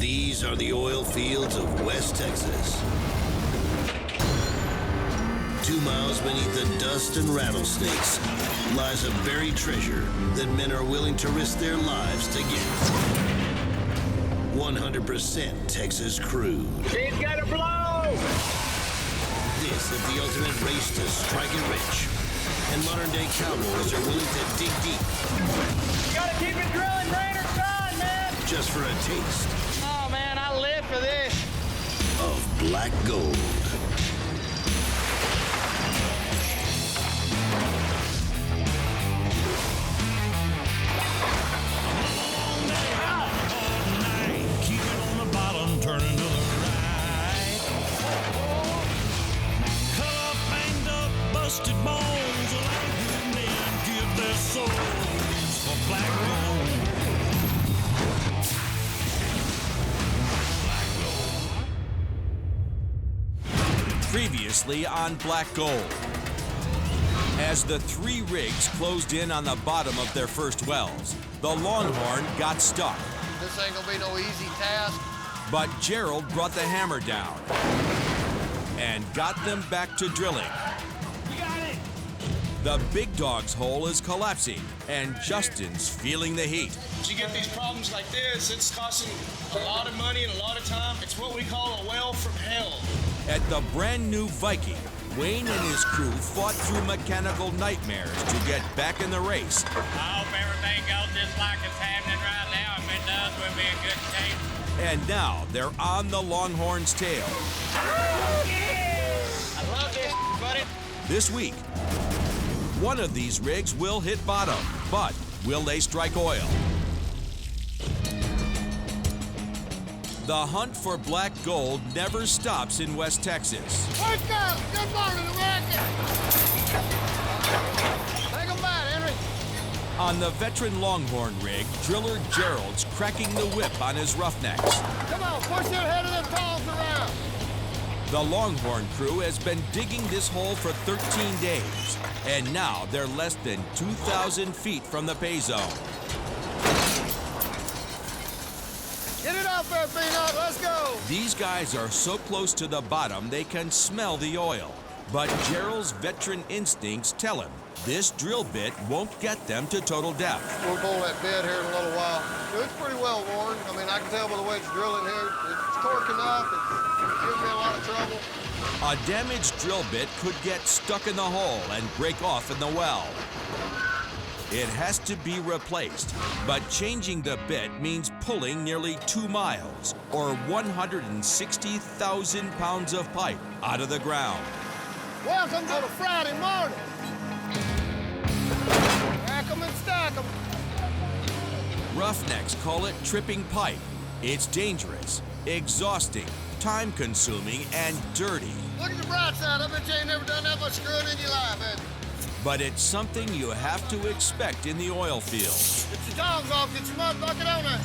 These are the oil fields of West Texas. 2 miles beneath the dust and rattlesnakes lies a buried treasure that men are willing to risk their lives to get. 100% Texas crude. He's gonna blow! This is the ultimate race to strike it rich. And modern-day cowboys are willing to dig deep. You gotta keep it drilling, rain or shine, man! Just for a taste. Oh, man, I live for this. Of black gold. Turning to the right. Cut up, banged up, busted bones. Alive men give their souls for black gold. Black gold. Previously on Black Gold. As the 3 rigs closed in on the bottom of their first wells, the Longhorn got stuck. This ain't gonna be no easy task. But Gerald brought the hammer down and got them back to drilling. You got it! The big dog's hole is collapsing, and Justin's feeling the heat. You get these problems like this, it's costing a lot of money and a lot of time. It's what we call a well from hell. At the brand new Viking, Wayne and his crew fought through mechanical nightmares to get back in the race. I hope everything goes just like it's happening right now. If it does, we'll be in good shape. And now they're on the Longhorn's tail. I love this, buddy. This week, one of these rigs will hit bottom, but will they strike oil? The hunt for black gold never stops in West Texas. Let's go! Good morning, America! Take them back, Henry. On the veteran Longhorn rig, driller Gerald's cracking the whip on his roughnecks. Come on, push your head of them tongs around. The Longhorn crew has been digging this hole for 13 days, and now they're less than 2,000 feet from the pay zone. Get it out there, Peanut. Let's go. These guys are so close to the bottom they can smell the oil. But Gerald's veteran instincts tell him this drill bit won't get them to total depth. We'll pull that bed here in a little while. It's pretty well worn. I mean, I can tell by the way it's drilling here. It's torquing up. It's giving me a lot of trouble. A damaged drill bit could get stuck in the hole and break off in the well. It has to be replaced, but changing the bit means pulling nearly 2 miles, or 160,000 pounds of pipe out of the ground. Welcome to the Friday morning. Rack 'em and stack 'em. Roughnecks call it tripping pipe. It's dangerous, exhausting, time-consuming, and dirty. Look at the bright side. I bet you ain't never done that much screwing in your life, have you? But it's something you have to expect in the oil field. Get your dogs off. Get your mud bucket on it.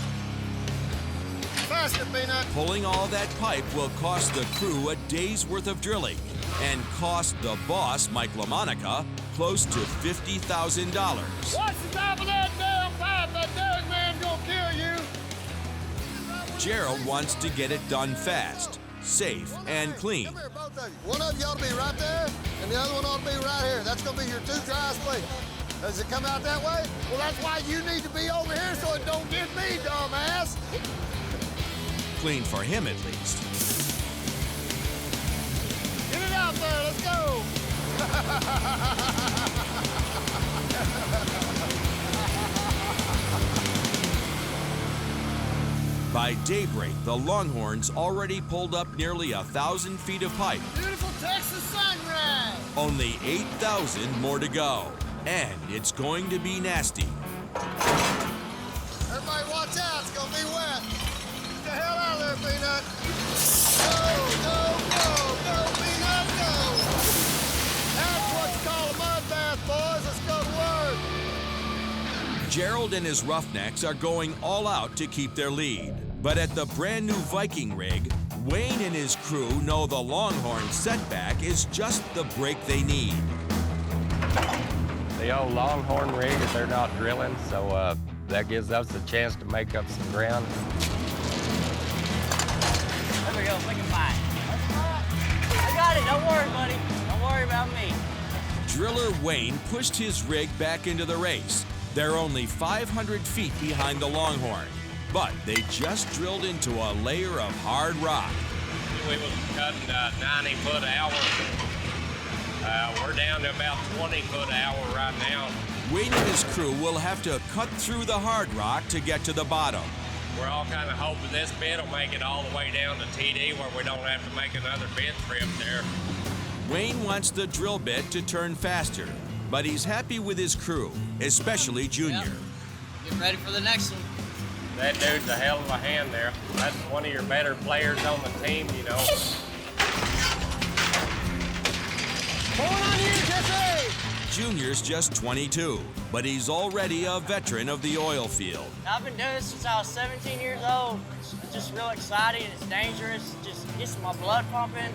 Faster, Peanut. Pulling all that pipe will cost the crew a day's worth of drilling and cost the boss, Mike LaMonica, close to $50,000. Watch the top of that damn pipe. That Derek man's gonna kill you. Gerald wants to get it done fast, safe, and clean. Come here, both of you. One of you ought to be right there, and the other one ought to be right here. That's gonna be your 2 dry spaces. Does it come out that way? Well, that's why you need to be over here so it don't get me, dumbass. Clean for him, at least. Get it out there. Let's go. By daybreak, the Longhorns already pulled up nearly 1,000 feet of pipe. Beautiful Texas sunrise. Only 8,000 more to go. And it's going to be nasty. Everybody watch out. It's gonna be wet. Get the hell out of there, Peanut. Go, go, go, go, Peanut, go. That's what you call a mud bath, boys. Let's go to work. Gerald and his roughnecks are going all out to keep their lead. But at the brand new Viking rig, Wayne and his crew know the Longhorn setback is just the break they need. The old Longhorn rig, they're not drilling, so that gives us a chance to make up some ground. There we go, we can find. I got it, don't worry, buddy. Don't worry about me. Driller Wayne pushed his rig back into the race. They're only 500 feet behind the Longhorn, but they just drilled into a layer of hard rock. We was cutting 90 foot an hour. We're down to about 20 foot an hour right now. Wayne and his crew will have to cut through the hard rock to get to the bottom. We're all kind of hoping this bit will make it all the way down to TD where we don't have to make another bit trip there. Wayne wants the drill bit to turn faster, but he's happy with his crew, especially Junior. Yep. Get ready for the next one. That dude's a hell of a hand there. That's one of your better players on the team, you know. Hold on here, Jesse! Junior's just 22, but he's already a veteran of the oil field. I've been doing this since I was 17 years old. It's just real exciting. It's dangerous. It just gets my blood pumping.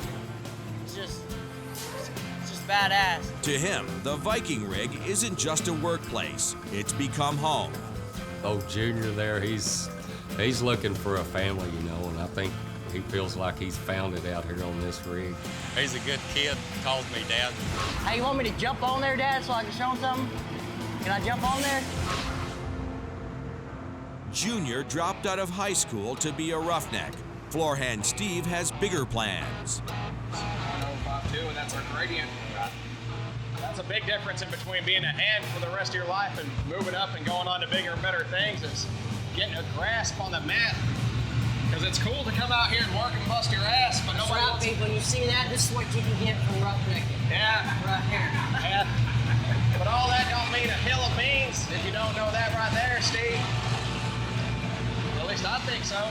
It's just badass. To him, the Viking rig isn't just a workplace. It's become home. Oh, Junior there, he's looking for a family, you know, and I think he feels like he's found it out here on this rig. He's a good kid. Calls me Dad. Hey, you want me to jump on there, Dad, so I can show him something? Can I jump on there? Junior dropped out of high school to be a roughneck. Floorhand Steve has bigger plans. 5.2, and that's our gradient. That's a big difference in between being a hand for the rest of your life and moving up and going on to bigger and better things is getting a grasp on the mat. Because it's cool to come out here and work and bust your ass, but nobody Right, wants people, you see that? This is what you can get from roughnecking. Yeah. Right here. Yeah. But all that don't mean a hill of beans if you don't know that right there, Steve. At least I think so.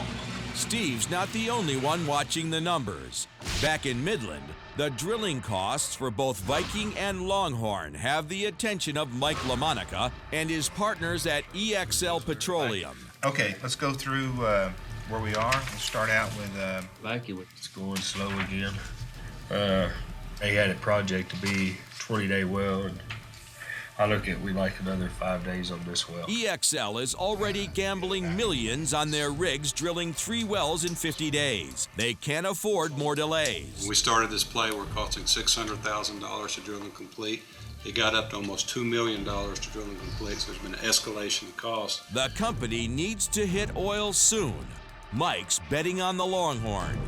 Steve's not the only one watching the numbers. Back in Midland, the drilling costs for both Viking and Longhorn have the attention of Mike LaMonica and his partners at EXL Petroleum. Okay, let's go through where we are. Let's start out with Viking. It's going slow again. They had a project to be 20-day well, and we like another 5 days on this well. EXL is already gambling millions on their rigs drilling 3 wells in 50 days. They can't afford more delays. When we started this play, we're costing $600,000 to drill and complete. It got up to almost $2 million to drill and complete, so there's been an escalation in cost. The company needs to hit oil soon. Mike's betting on the Longhorn.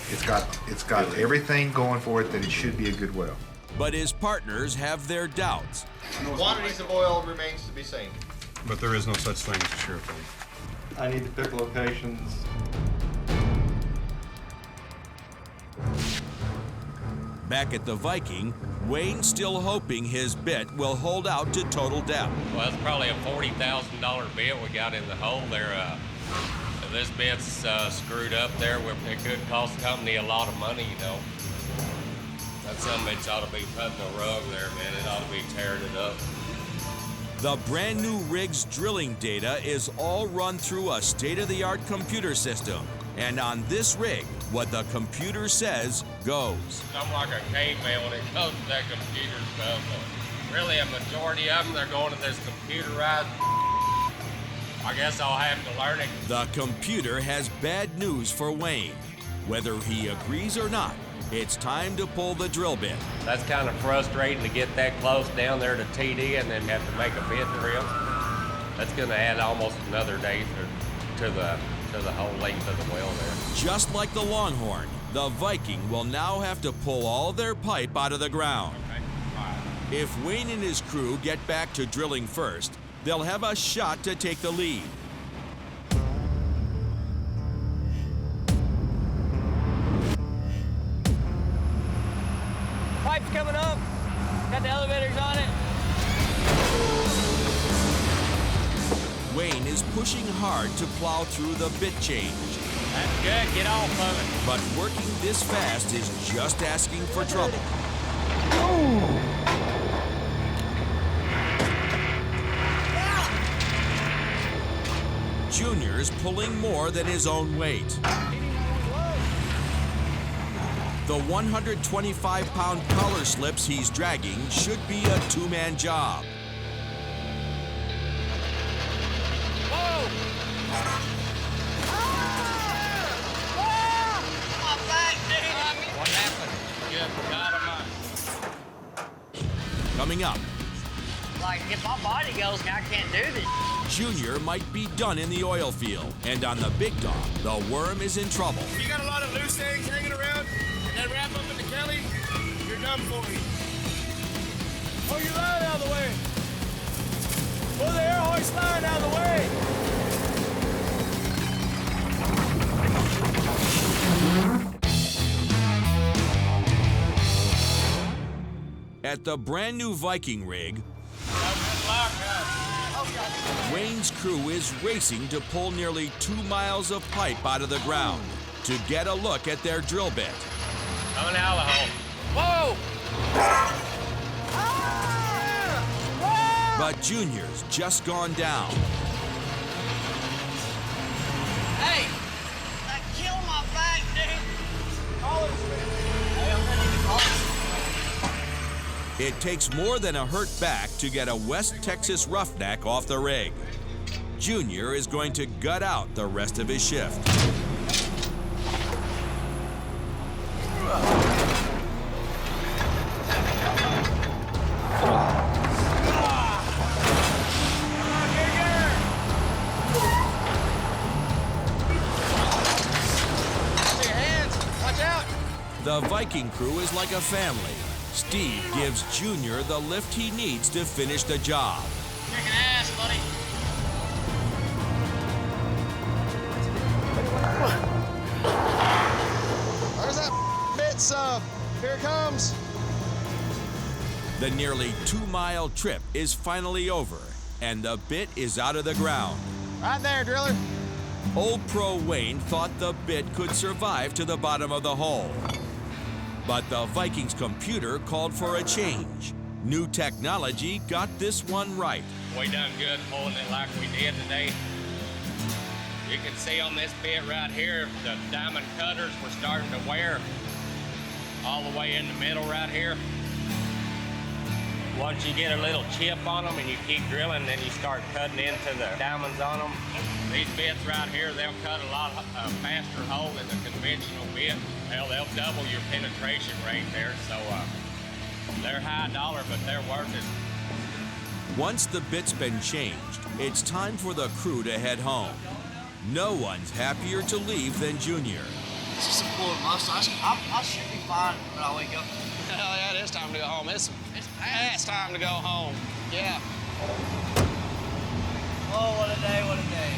it's got everything going for it that it should be a good well. But his partners have their doubts. Quantities of oil remains to be seen. But there is no such thing as a sure thing. I need to pick locations. Back at the Viking, Wayne's still hoping his bit will hold out to total depth. Well, that's probably a $40,000 bit we got in the hole there. This bit's screwed up there. It could cost the company a lot of money, you know. That's something that ought to be cutting the rug there, man. It ought to be tearing it up. The brand new rig's drilling data is all run through a state-of-the-art computer system. And on this rig, what the computer says goes. I'm like a caveman when it comes to that computer stuff. But really, a majority of them, they're going to this computerized. I guess I'll have to learn it. The computer has bad news for Wayne. Whether he agrees or not, it's time to pull the drill bit. That's kind of frustrating to get that close down there to TD and then have to make a bit trip. That's going to add almost another day to the whole length of the well there. Just like the Longhorn, the Viking will now have to pull all their pipe out of the ground. If Wayne and his crew get back to drilling first, they'll have a shot to take the lead. Pipe's coming up. Got the elevators on it. Wayne is pushing hard to plow through the bit change. That's good. Get off of it. But working this fast is just asking for trouble. Junior's pulling more than his own weight. The 125-pound collar slips he's dragging should be a two-man job. Whoa! coming up. Like, if my body goes, I can't do this. Junior might be done in the oil field, and on the big dog, the worm is in trouble. You got a lot of loose things hanging around and wrap up in the kelly, you're done for me. Pull your line out of the way. Pull the air hoist line out of the way. At the brand new Viking rig, Wayne's crew is racing to pull nearly 2 miles of pipe out of the ground to get a look at their drill bit. Coming out of the hole. Whoa! But Junior's just gone down. Hey, that killed my back, dude. Call it. Hey, I'm gonna need to call it. It takes more than a hurt back to get a West Texas roughneck off the rig. Junior is going to gut out the rest of his shift. The Viking crew is like a family. Steve gives Junior the lift he needs to finish the job. Kicking ass, buddy. There's that bit sub. Here it comes. The nearly 2-mile trip is finally over, and the bit is out of the ground. Right there, driller. Old Pro Wayne thought the bit could survive to the bottom of the hole. But the Viking's computer called for a change. New technology got this one right. We done good pulling it like we did today. You can see on this bit right here, the diamond cutters were starting to wear all the way in the middle right here. Once you get a little chip on them and you keep drilling, then you start cutting into the diamonds on them. These bits right here, they'll cut a lot faster hole than the conventional bit. Hell, they'll double your penetration rate there, so they're high dollar, but they're worth it. Once the bit's been changed, it's time for the crew to head home. No one's happier to leave than Junior. It's just a poor mustache. I should be fine when I wake up. Hell yeah, it is time to go home. It's past time to go home. Yeah. Oh, what a day, what a day.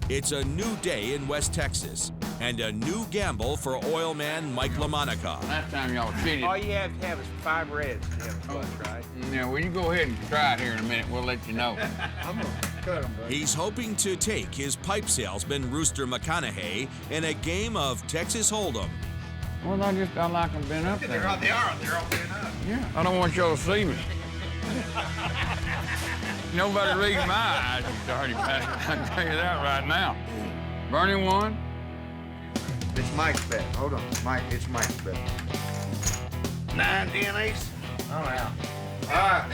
It's a new day in West Texas, and a new gamble for oil man Mike LaMonica. Last time y'all cheated. All you have to have is 5 reds to have a clutch, right? Yeah, well, you go ahead and try it here in a minute. We'll let you know. I'm gonna cut him, buddy. He's hoping to take his pipe salesman Rooster McConaughey in a game of Texas Hold'em. Well, I like them being up there. They're all being up. Yeah, I don't want y'all to see me. Nobody reads my eyes, you dirty bastard. I can tell you that right now. Bernie won. It's Mike's bet. Hold on. It's Mike's bet. 9, 10 ace. I'm out. All right.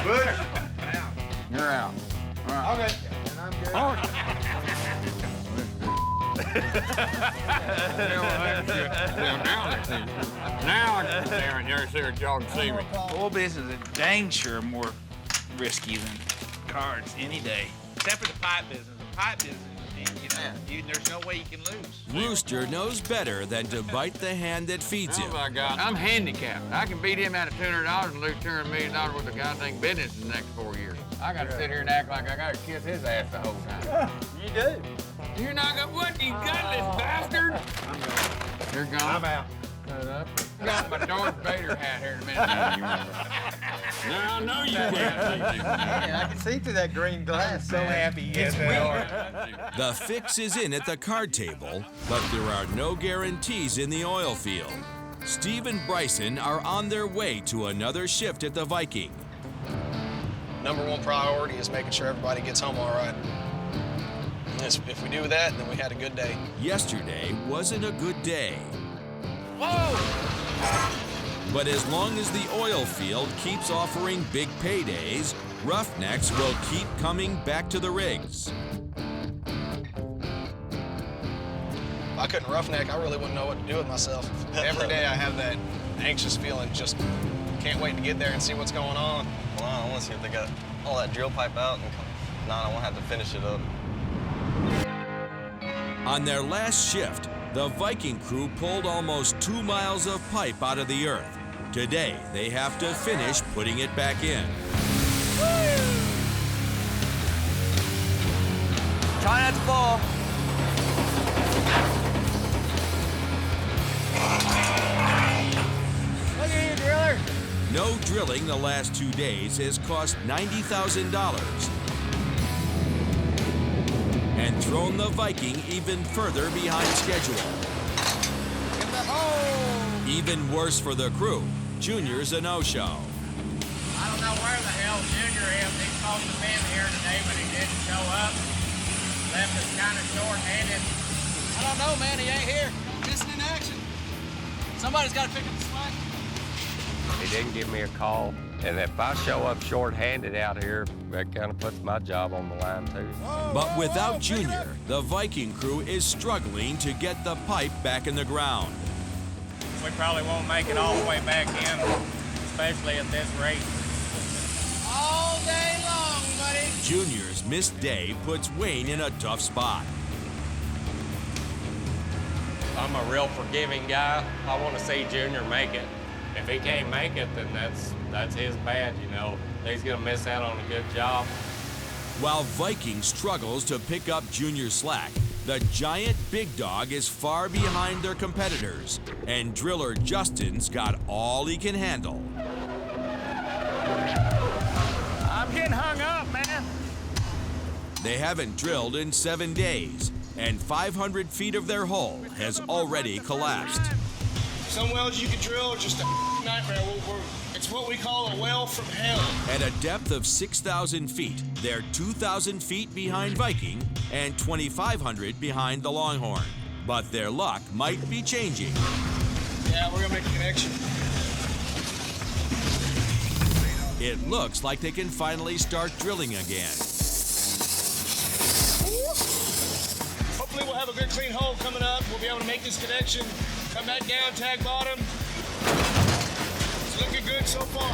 Bush. You're out. All right. Okay. And I'm good. Oh. Now I can sit there and there so y'all can see me. Oil business is dang sure more risky than cards any day. Except for the pipe business. The pipe business, there's no way you can lose. Rooster knows better than to bite the hand that feeds him. Oh my God, I'm handicapped. I can beat him out of $200 and lose $200 million worth of goddamn business in the next 4 years. I gotta sit here and act like I gotta kiss his ass the whole time. You do. You're not gonna, what, you gutless bastard? I'm going. You're gone. I'm out. Cut up. I got my Darth Vader hat here in a minute. Now, I know you can't see me. Yeah, I can see through that green glass. So happy he gets weird. The fix is in at the card table, but there are no guarantees in the oil field. Steve and Bryson are on their way to another shift at the Viking. Number one priority is making sure everybody gets home all right. If we do that, then we had a good day. Yesterday wasn't a good day. Whoa! But as long as the oil field keeps offering big paydays, roughnecks will keep coming back to the rigs. If I I couldn't roughneck, I really wouldn't know what to do with myself. Every day I have that anxious feeling, just can't wait to get there and see what's going on. Well, I want to see if they got all that drill pipe out, and I won't have to finish it up. On their last shift, the Viking crew pulled almost 2 miles of pipe out of the earth. Today, they have to finish putting it back in. Try not to fall. Look at you, driller. No drilling the last 2 days has cost $90,000 and thrown the Viking even further behind schedule. Get the hole. Even worse for the crew, Junior's a no-show. I don't know where the hell Junior is. He's supposed to be here today, but he didn't show up. Left us kind of short-handed. I don't know, man, he ain't here. Missing in action. Somebody's got to pick up the slack. He didn't give me a call, and if I show up short-handed out here, that kind of puts my job on the line too. But without Junior, the Viking crew is struggling to get the pipe back in the ground. We probably won't make it all the way back in, especially at this rate. All day long, buddy. Junior's missed day puts Wayne in a tough spot. I'm a real forgiving guy. I want to see Junior make it. If he can't make it, then that's his bad, you know. He's gonna miss out on a good job. While Viking struggles to pick up Junior's slack, the giant big dog is far behind their competitors, and driller Justin's got all he can handle. I'm getting hung up, man. They haven't drilled in 7 days, and 500 feet of their hull has already collapsed. Some wells you can drill are just a nightmare. It's what we call a well from hell. At a depth of 6,000 feet, they're 2,000 feet behind Viking and 2,500 behind the Longhorn. But their luck might be changing. Yeah, we're gonna make a connection. It looks like they can finally start drilling again. Hopefully we'll have a good clean hole coming up. We'll be able to make this connection, come back down, tag bottom. It's looking good so far.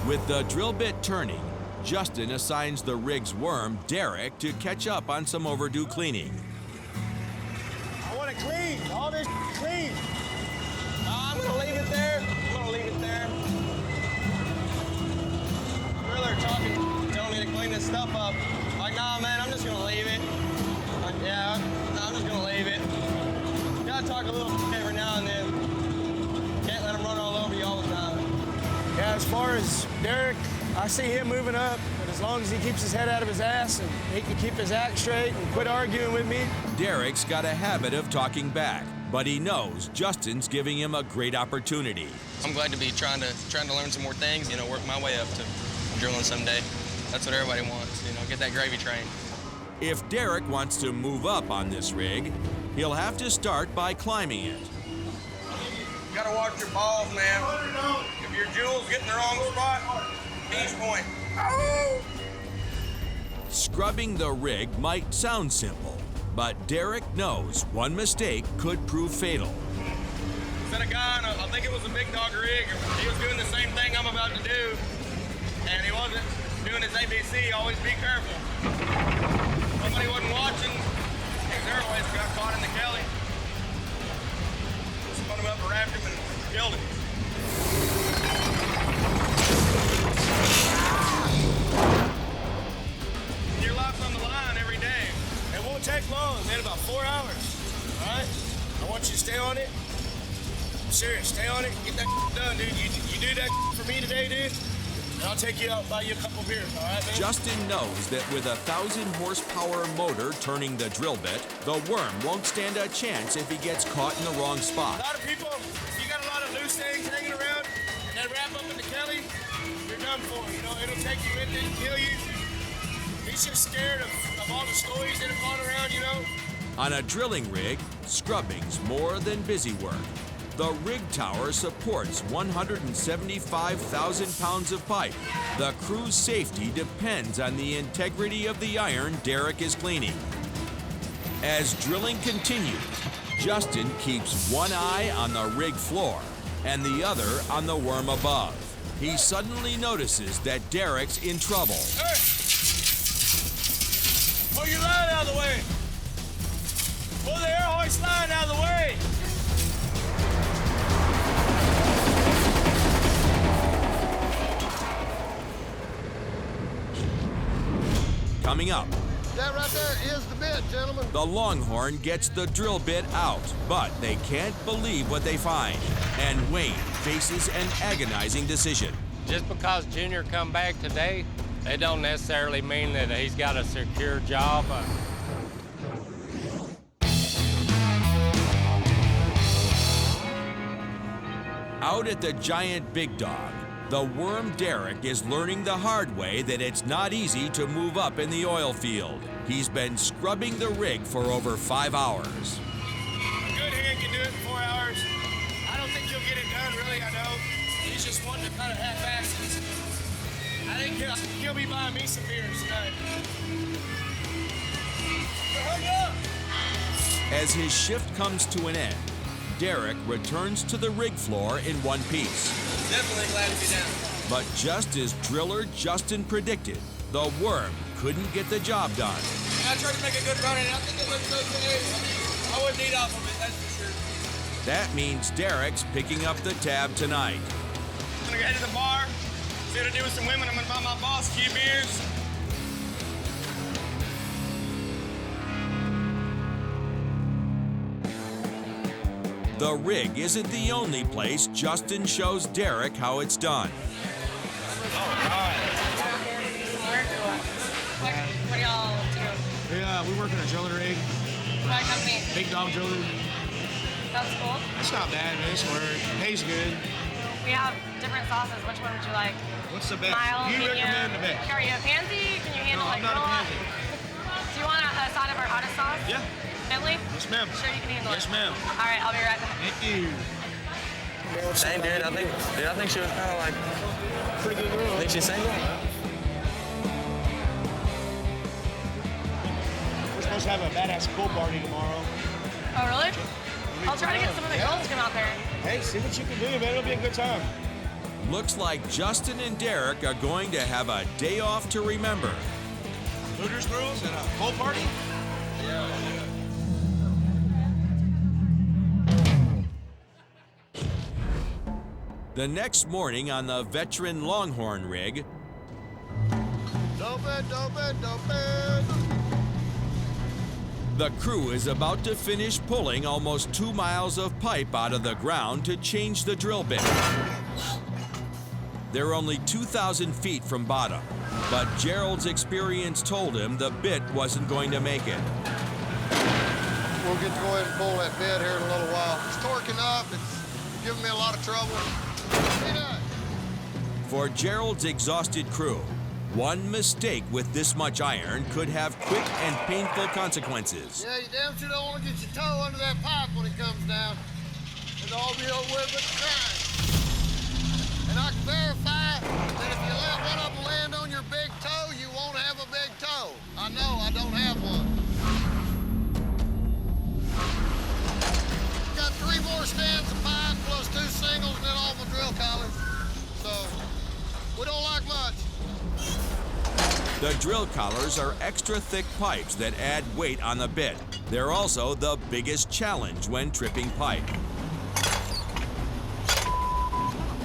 With the drill bit turning, Justin assigns the rig's worm, Derek, to catch up on some overdue cleaning. I want it clean. All this clean. I'm gonna leave it there. Driller telling me to clean this stuff up. Like, nah, man, I'm just gonna leave it. I'm just gonna leave it. Gotta talk a little every now and then. Can't let him run all over you all the time. Yeah, as far as Derek, I see him moving up, but as long as he keeps his head out of his ass and he can keep his act straight and quit arguing with me. Derek's got a habit of talking back, but he knows Justin's giving him a great opportunity. I'm glad to be trying to learn some more things, work my way up to drilling someday. That's what everybody wants, get that gravy train. If Derek wants to move up on this rig, he'll have to start by climbing it. You gotta watch your balls, man. If your jewels get in the wrong spot, ease point. Scrubbing the rig might sound simple, but Derek knows one mistake could prove fatal. Said a guy, I think it was a big dog rig, he was doing the same thing I'm about to do, and he wasn't doing his ABC, always be careful. Somebody wasn't watching, his airways got caught in the Kelly. Spun him up, wrapped him, and killed him. Your life's on the line every day. It won't take long, man, about 4 hours, all right? I want you to stay on it. I'm serious, stay on it, get that done, dude. You do that for me today, dude, and I'll take you out, buy you a couple beers, all right, man? Justin knows that with a 1,000 horsepower motor turning the drill bit, the worm won't stand a chance if he gets caught in the wrong spot. A lot of people, if you got a lot of loose things hanging around and they wrap up in the Kelly, you're done for. It'll take you in and kill you. He's just scared of all the stories that have gone around, On a drilling rig, scrubbing's more than busy work. The rig tower supports 175,000 pounds of pipe. The crew's safety depends on the integrity of the iron Derek is cleaning. As drilling continues, Justin keeps one eye on the rig floor and the other on the worm above. He suddenly notices that Derek's in trouble. Hey! Pull your line out of the way! Pull the air hoist line out of the way! Coming up, That right there is the bit, gentlemen. the Longhorn gets the drill bit out, but they can't believe what they find. And Wayne faces an agonizing decision. Just because Junior come back today, it don't necessarily mean that he's got a secure job. Out at the giant Big Dog, the worm Derek is learning the hard way that it's not easy to move up in the oil field. He's been scrubbing the rig for over 5 hours. A good hand can do it in 4 hours. I don't think you'll get it done, really, I know. He's just wanting to kind of half-ass it. I think he'll be buying me some beers tonight. Hurry up! As his shift comes to an end, Derek returns to the rig floor in one piece. Definitely glad to be down. But just as driller Justin predicted, the worm couldn't get the job done. I tried to make a good run, and I think it looks okay. I wouldn't eat off of it, that's for sure. That means Derek's picking up the tab tonight. I'm gonna go head to the bar, see what to do with some women. I'm gonna buy my boss a few beers. The rig isn't the only place Justin shows Derek how it's done. What do y'all do? We work in a drilling rig. What company? Big Dog Drilling. That's cool. It's not bad, man. It's work. Pays good. We have different sauces. Which one would you like? What's the best? Mild, You medium. recommend the best. Are you a pansy? Can you handle No, like I'm not a roll-up? pansy. Do you want a side of our hottest sauce? Yeah. Bentley? Yes, ma'am. Sure you can handle it? Yes, ma'am. All right, I'll be right back. Thank you. Same, dude. I think she was kind of like pretty good girl. Think she's single? We're supposed to have a badass pool party tomorrow. Oh, really? I'll try to get some of the girls to come out there. Hey, see what you can do, man. It'll be a good time. Looks like Justin and Derek are going to have a day off to remember. Hooters girls and a pool party? The next morning on the veteran Longhorn rig, Dope it. the crew is about to finish pulling almost 2 miles of pipe out of the ground to change the drill bit. They're only 2,000 feet from bottom, but Gerald's experience told him the bit wasn't going to make it. We'll get to go ahead and pull that bit here in a little while. It's torquing up. It's giving me a lot of trouble. For Gerald's exhausted crew, one mistake with this much iron could have quick and painful consequences. Yeah, you damn sure don't want to get your toe under that pipe when it comes down. It'll all be over with at the time. And I can verify that if you let one of them land on your big toe, you won't have a big toe. I know, I don't have one. Got 3 more stands of pipe plus 2 singles and then all my drill collars. So, we don't like much. The drill collars are extra thick pipes that add weight on the bit. They're also the biggest challenge when tripping pipe.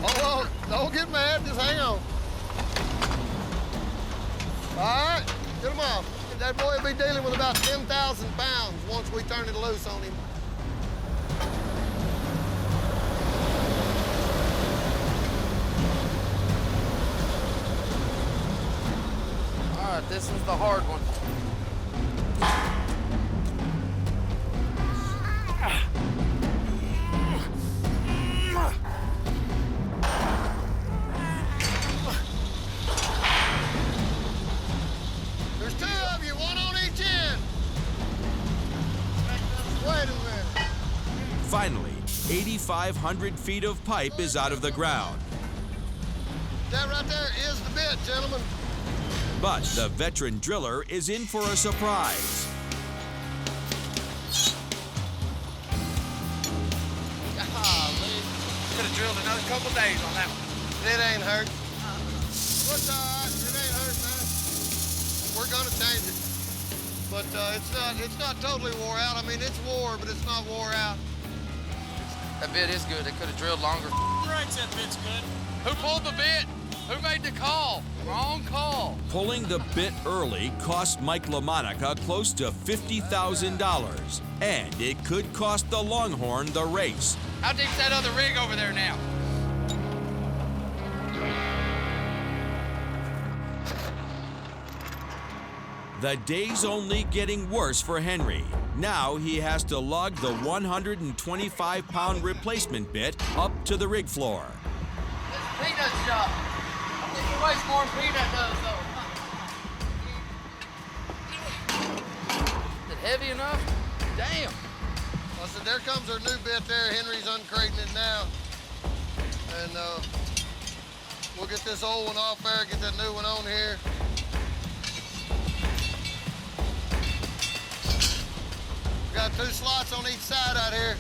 Hold on, don't get mad, just hang on. All right, get him off. That boy will be dealing with about 10,000 pounds once we turn it loose on him. All right, this is the hard one. There's 2 of you, 1 on each end. 8,500 feet of pipe is out of the ground. That right there is the bit, gentlemen. But the veteran driller is in for a surprise. Could have drilled another couple days on that one. It ain't hurt. What's all right? It ain't hurt, man. We're gonna change it. But it's not totally wore out. I mean, it's wore, but it's not wore out. That bit is good. They could have drilled longer. Right, that bit's good. Who pulled the bit? Who made the call? Wrong call. Pulling the bit early cost Mike LaMonica close to $50,000, and it could cost the Longhorn the race. How deep's that other rig over there now? The day's only getting worse for Henry. Now he has to lug the 125-pound replacement bit up to the rig floor. It's peanut shop. I think it weighs more than peanut does, though. Is it heavy enough? Damn. I said, there comes our new bit there. Henry's uncrating it now. And we'll get this old one off there, get that new one on here. We got 2 slots on each side out here.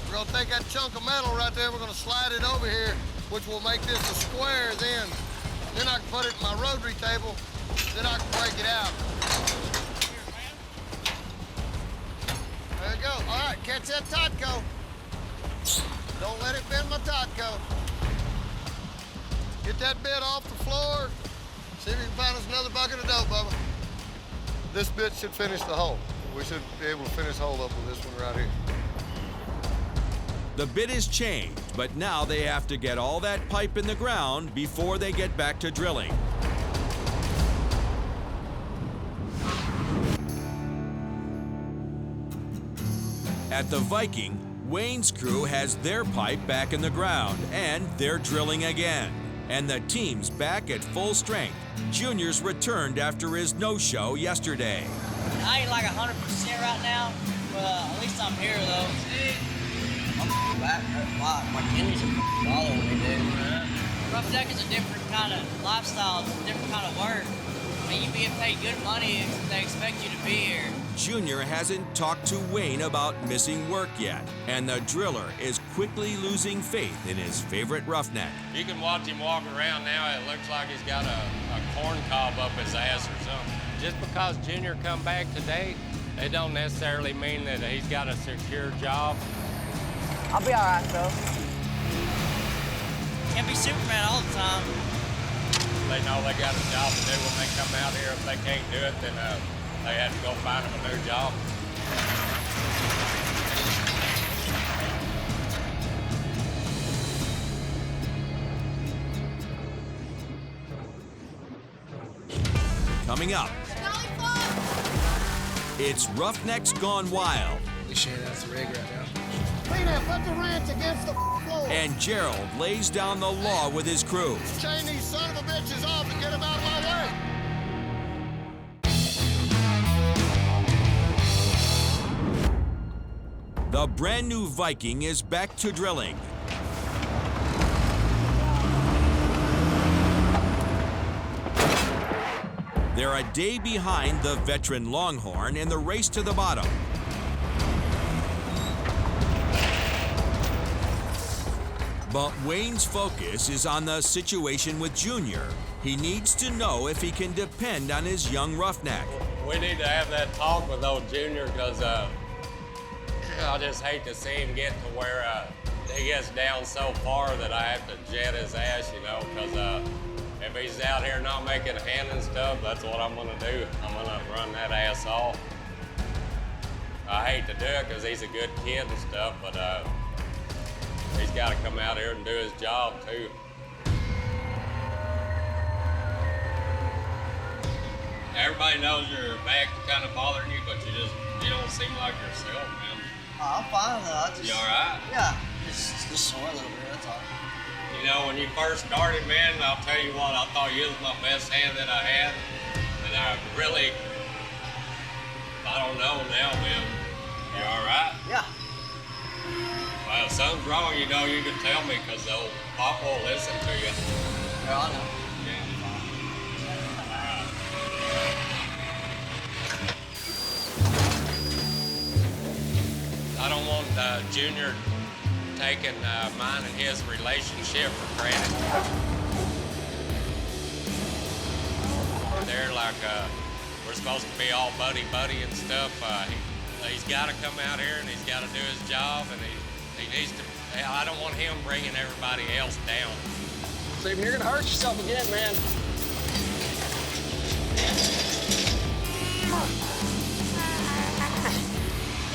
We're gonna take that chunk of metal right there, we're gonna slide it over here, which will make this a square then. Then I can put it in my rotary table, then I can break it out. There you go. All right, catch that Totco. Don't let it bend my Totco. Get that bit off the floor. See if you can find us another bucket of dough, Bubba. This bit should finish the hole. We should be able to finish hole up with this one right here. The bit is changed, but now they have to get all that pipe in the ground before they get back to drilling. At the Viking, Wayne's crew has their pipe back in the ground, and they're drilling again. And the team's back at full strength. Junior's returned after his no-show yesterday. I ain't like 100% right now, but at least I'm here though. I'm back hurt a lot. My kidneys are bothering me, dude. Rough deck is a different kind of lifestyle. It's a different kind of work. I mean, you being paid good money if they expect you to be here. Junior hasn't talked to Wayne about missing work yet, and the driller is quickly losing faith in his favorite roughneck. You can watch him walk around now. It looks like he's got a corn cob up his ass or something. Just because Junior come back today, it don't necessarily mean that he's got a secure job. I'll be all right, though. Can't be Superman all the time. They know they got a job to do when they come out here. If they can't do it, then they have to go find them a new job. Coming up, it's Roughnecks Gone Wild. We share that's the rig right now. Peanut, put the wrench against the floor. And Gerald lays down the law with his crew. Chain these son of a bitches off and get them out of my way. The brand new Viking is back to drilling. They're a day behind the veteran Longhorn in the race to the bottom. But Wayne's focus is on the situation with Junior. He needs to know if he can depend on his young roughneck. We need to have that talk with old Junior because I just hate to see him get to where he gets down so far that I have to jet his ass, you know, because if he's out here not making a hand and stuff, that's what I'm gonna do. I'm gonna run that ass off. I hate to do it because he's a good kid and stuff, but he's got to come out here and do his job too. Everybody knows your back kind of bothering you, but you don't seem like yourself, man. Oh, I'm fine though. You all right? Yeah, just sore a little bit, that's all. You know, when you first started, man, I'll tell you what, I thought you was my best hand that I had. And I really, I don't know now, man. You all right? Yeah. Well, Well, if something's wrong, you know, you can tell me, because the old Pop will listen to you. Yeah, I know. I don't want Junior taking mine and his relationship for granted. They're like, we're supposed to be all buddy-buddy and stuff. He's got to come out here and he's got to do his job, and he needs to. I don't want him bringing everybody else down. Stephen, you're gonna hurt yourself again, man.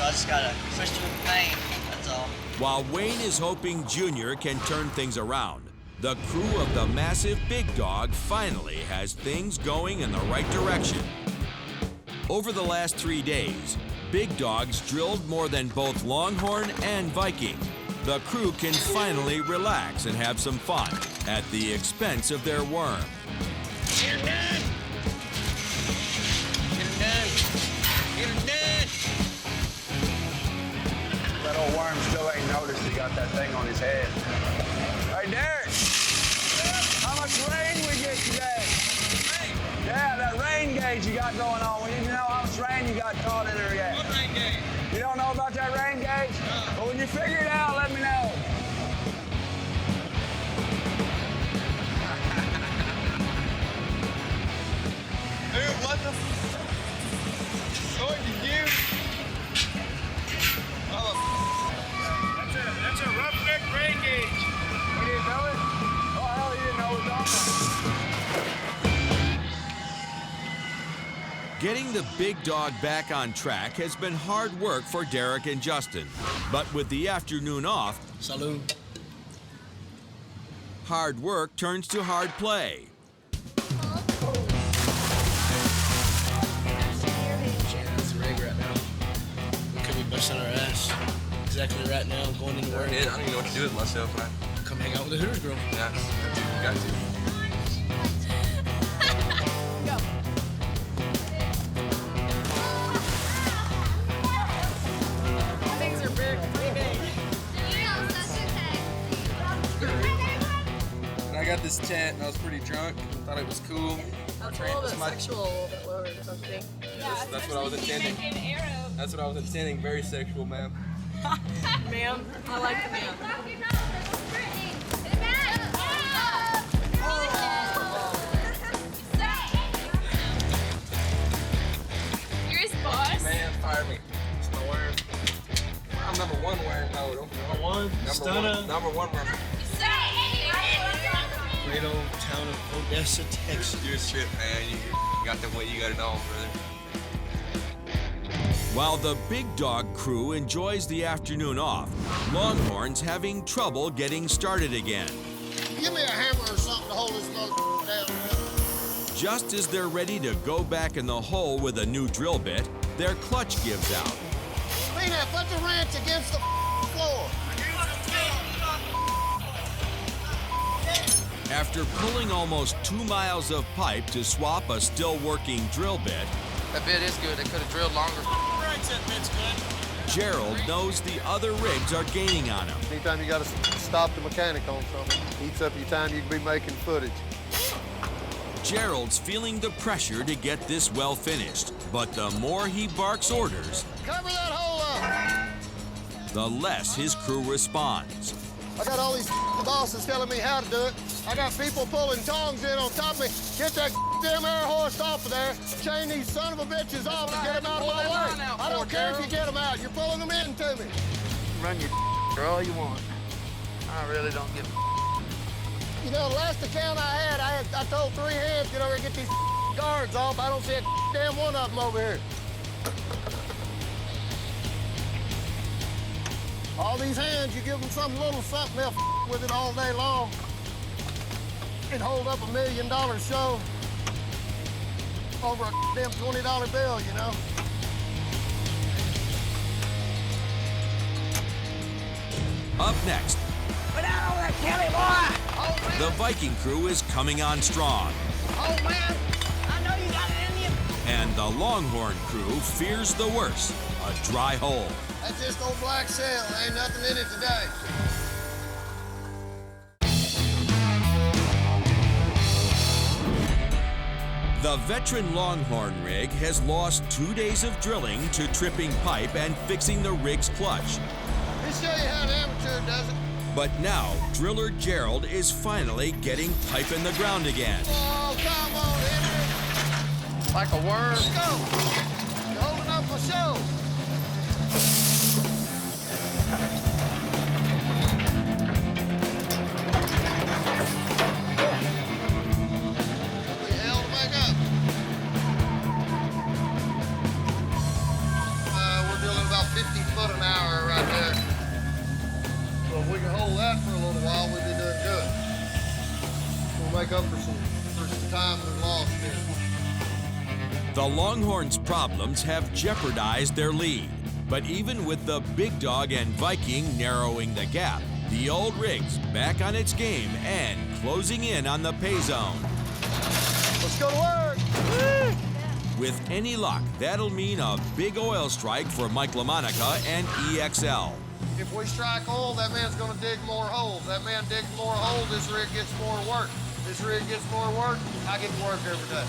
I just gotta switch to the pain, that's all. While Wayne is hoping Junior can turn things around, the crew of the massive Big Dog finally has things going in the right direction. Over the last 3 days, Big Dog's drilled more than both Longhorn and Viking. The crew can finally relax and have some fun at the expense of their worm. Get her done! Get her done! Get her done! That old worm still ain't noticed he got that thing on his head. Hey, Derek! How much rain we get today? Rain? Yeah, that rain gauge you got going on. We need to know how much rain you got caught in there yet. What rain gauge? You don't know about that rain gauge? No. Well, when you figure it out, let me know. Dude, what the What did you? Oh, that's a roughneck rain gauge. You didn't know it? Oh, hell, you didn't know it was on there. Getting the Big Dog back on track has been hard work for Derek and Justin. But with the afternoon off, Salute. hard work turns to hard play. That's the rig right now. We could be busting our ass. Exactly right now, I'm going into work. I don't even know what to do with myself, man. Come hang out with the Hooters girl. Yeah, got to. Things are pretty big. And I got this tent, and I was pretty drunk. Thought it was cool. That's a little bit sexual, a little bit lower or something. That's what I was intending. That's what I was intending. Very sexual, ma'am. Ma'am, I like the ma'am. You're his boss? Man, fire me. It's my worm. I'm number one worm. No, don't Number one, Stunner. Number one worm. Great old town of Odessa, Texas. You're shit, man. You got the way you got it on, brother. While the Big Dog crew enjoys the afternoon off, Longhorn's having trouble getting started again. Give me a hammer or something to hold this motherfucker down. Just as they're ready to go back in the hole with a new drill bit, their clutch gives out. Peanut, put the wrench against the floor. After pulling almost 2 miles of pipe to swap a still working drill bit, That bit is good. They could have drilled longer. That bit's good. Gerald knows the other rigs are gaining on him. Anytime you got to stop the mechanic on something, eats up your time you can be making footage. Gerald's feeling the pressure to get this well finished, but the more he barks orders, Cover that hole up. the less his crew responds. I got all these bosses telling me how to do it. I got people pulling tongs in on top of me. Get that damn air horse off of there. Chain these son of a bitches off and get them out of my way. I don't care if you get them out. You're pulling them into me. Run your all you want. I really don't give a. You know, the last account I told 3 hands, get over here and get these guards off. I don't see a damn one of them over here. All these hands, you give them some little something, they'll with it all day long. It'd hold up $1 million show over a damn $20 bill, you know? Up next, Put out all that Kelly boy! the Viking crew is coming on strong. Oh, man! I know you got it in you. And the Longhorn crew fears the worst, a dry hole. That's just old black sail. There ain't nothing in it today. The veteran Longhorn rig has lost 2 days of drilling to tripping pipe and fixing the rig's clutch. Let me show you how an amateur does it. But now, driller Gerald is finally getting pipe in the ground again. Oh, come on, Henry. Like a worm. Let's go. You're holding up my show. We held back up. We're drilling about 50 foot an hour right there. So if we can hold that for a little while, we'll be doing good. We'll make up for some time we've lost here. The Longhorns' problems have jeopardized their lead. But even with the Big Dog and Viking narrowing the gap, the old rig's back on its game and closing in on the pay zone. Let's go to work. Woo! With any luck, that'll mean a big oil strike for Mike LaMonica and EXL. If we strike oil, that man's gonna dig more holes. That man digs more holes, this rig gets more work. This rig gets more work, I get work every day.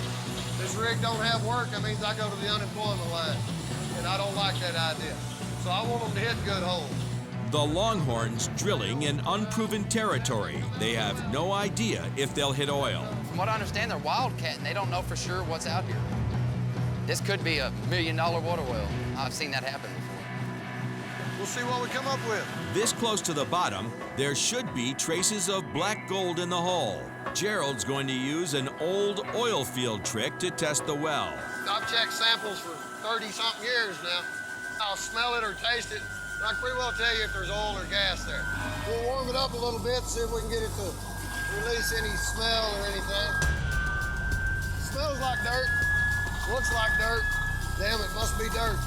This rig don't have work, that means I go to the unemployment line. And I don't like that idea. So I want them to hit good holes. The Longhorns drilling in unproven territory. They have no idea if they'll hit oil. From what I understand, they're wildcatting. They don't know for sure what's out here. This could be $1 million water well. I've seen that happen before. We'll see what we come up with. This close to the bottom, there should be traces of black gold in the hole. Gerald's going to use an old oil field trick to test the well. I've checked samples for 30-something years now. I'll smell it or taste it. I can pretty well tell you if there's oil or gas there. We'll warm it up a little bit, see if we can get it to release any smell or anything. Smells like dirt. Looks like dirt. Damn, it must be dirt.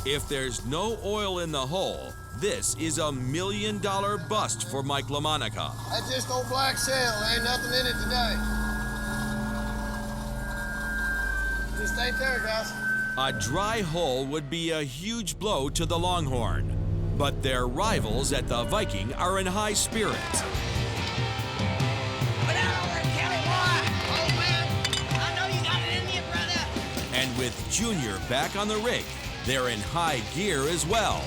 If there's no oil in the hole, this is $1 million bust for Mike LaMonica. That's just old black sail. There ain't nothing in it today. Just ain't there, guys. A dry hole would be a huge blow to the Longhorn. But their rivals at the Viking are in high spirits. And with Junior back on the rig, they're in high gear as well.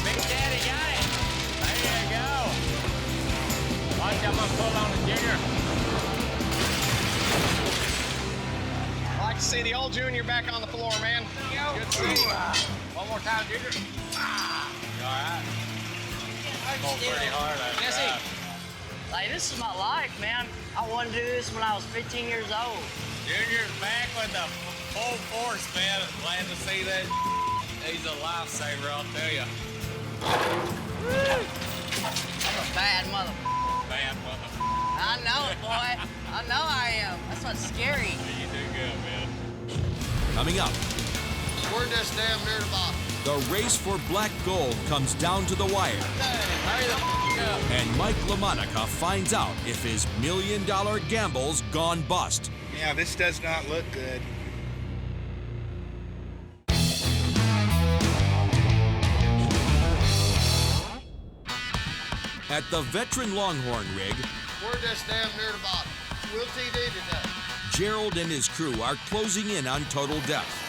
Big Daddy got it. There you go. Watch, I'm gonna pull on the Junior. I like to see the old Junior back on the floor, man. Good to see you. One more time, Junior. You all right? I pulled pretty hard. Jesse, like, this is my life, man. I wanted to do this when I was 15 years old. Junior's back with the full force, man. Glad to see that. He's a lifesaver, I'll tell you. I'm a bad mother. Bad mother. I know it, boy. I know I am. That's what's scary. You do good, man. Coming up, We're just damn near the bottom. the race for black gold comes down to the wire. Hurry the up. And Mike LaMonica finds out if his $1 million gamble's gone bust. Yeah, this does not look good. At the veteran Longhorn rig, We're just damn near the bottom. We'll TD today. Gerald and his crew are closing in on total depth.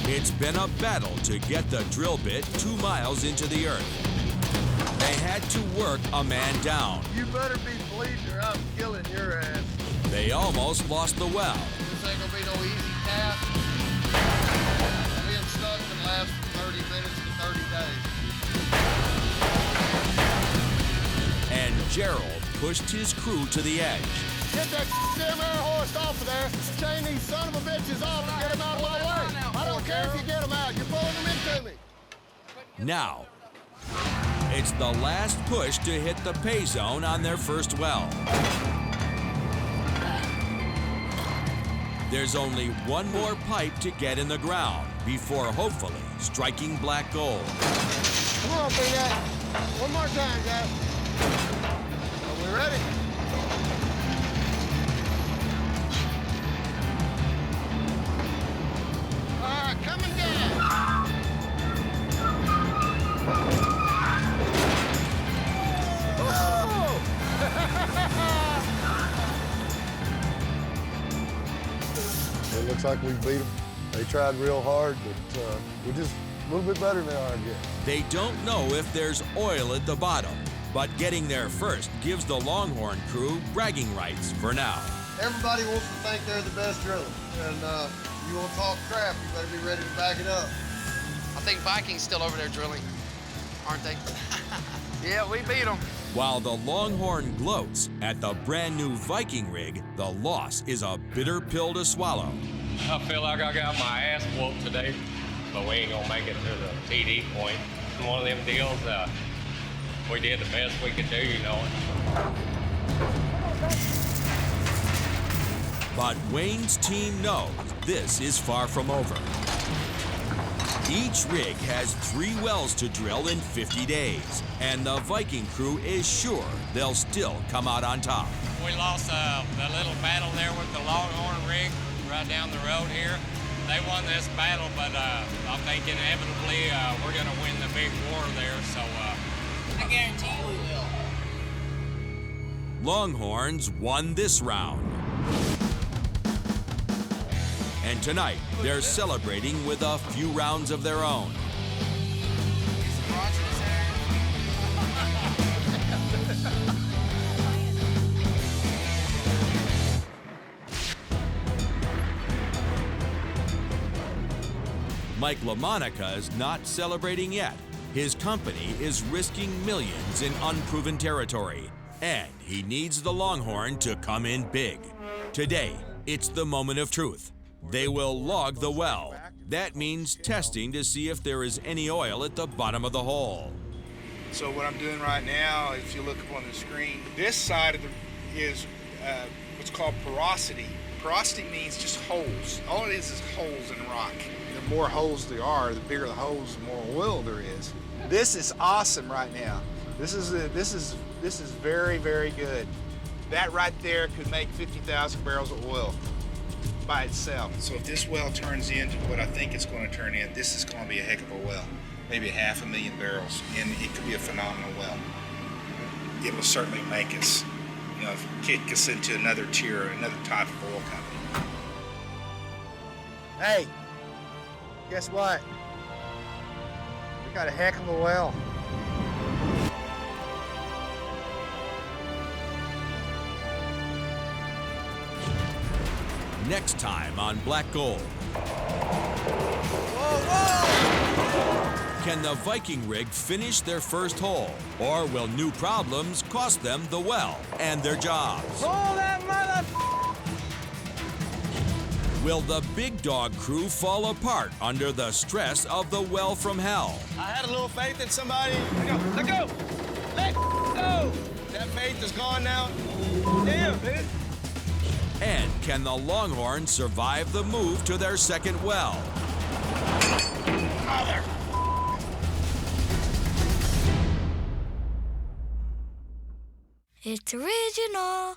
It's been a battle to get the drill bit 2 miles into the earth. They had to work a man down. You better be bleeding or I'm killing your ass. They almost lost the well. This ain't gonna be no easy task. Being stuck can last from 30 minutes to 30 days. And Gerald pushed his crew to the edge. Get that damn air horse off of there. Chain these son of a bitches off and get them out of my way. I don't care if you get them out. You're pulling them into me. Now, it's the last push to hit the pay zone on their first well. There's only one more pipe to get in the ground before hopefully striking black gold. Come on, Peanut. One more time, guys. Are we ready? All right, coming down. It looks like we beat them. They tried real hard, but we're just a little bit better now, I guess. They don't know if there's oil at the bottom, but getting there first gives the Longhorn crew bragging rights for now. Everybody wants to think they're the best driller, and you want to talk crap, you better be ready to back it up. I think Viking's still over there drilling, aren't they? Yeah, we beat them. While the Longhorn gloats at the brand new Viking rig, the loss is a bitter pill to swallow. I feel like I got my ass whooped today, but we ain't gonna make it to the TD point. One of them deals, we did the best we could do, you know. But Wayne's team knows this is far from over. Each rig has 3 wells to drill in 50 days, and the Viking crew is sure they'll still come out on top. We lost the little battle there with the Longhorn rig right down the road here. They won this battle, but I think inevitably we're going to win the big war there, so... I guarantee you we will. Longhorns won this round. And tonight, they're celebrating with a few rounds of their own. Mike LaMonica is not celebrating yet. His company is risking millions in unproven territory, and he needs the Longhorn to come in big. Today, it's the moment of truth. They will log the well. That means testing to see if there is any oil at the bottom of the hole. So what I'm doing right now, if you look up on the screen, this side of is what's called porosity. Porosity means just holes. All it is holes in rock. The more holes there are, the bigger the holes, the more oil there is. This is awesome right now. This is very, very good. That right there could make 50,000 barrels of oil by itself. So if this well turns into what I think it's going to turn in, this is going to be a heck of a well. Maybe 500,000 barrels, and it could be a phenomenal well. It will certainly make us, kick us into another tier, another type of oil company. Hey, guess what? We got a heck of a well. Next time on Black Gold. Whoa, whoa! Can the Viking rig finish their first hole? Or will new problems cost them the well and their jobs? Pull that mother... Will the big dog crew fall apart under the stress of the well from hell? I had a little faith in somebody. Let go! Let go! That faith is gone now. Damn, dude. And can the Longhorns survive the move to their second well? Mother. It's original.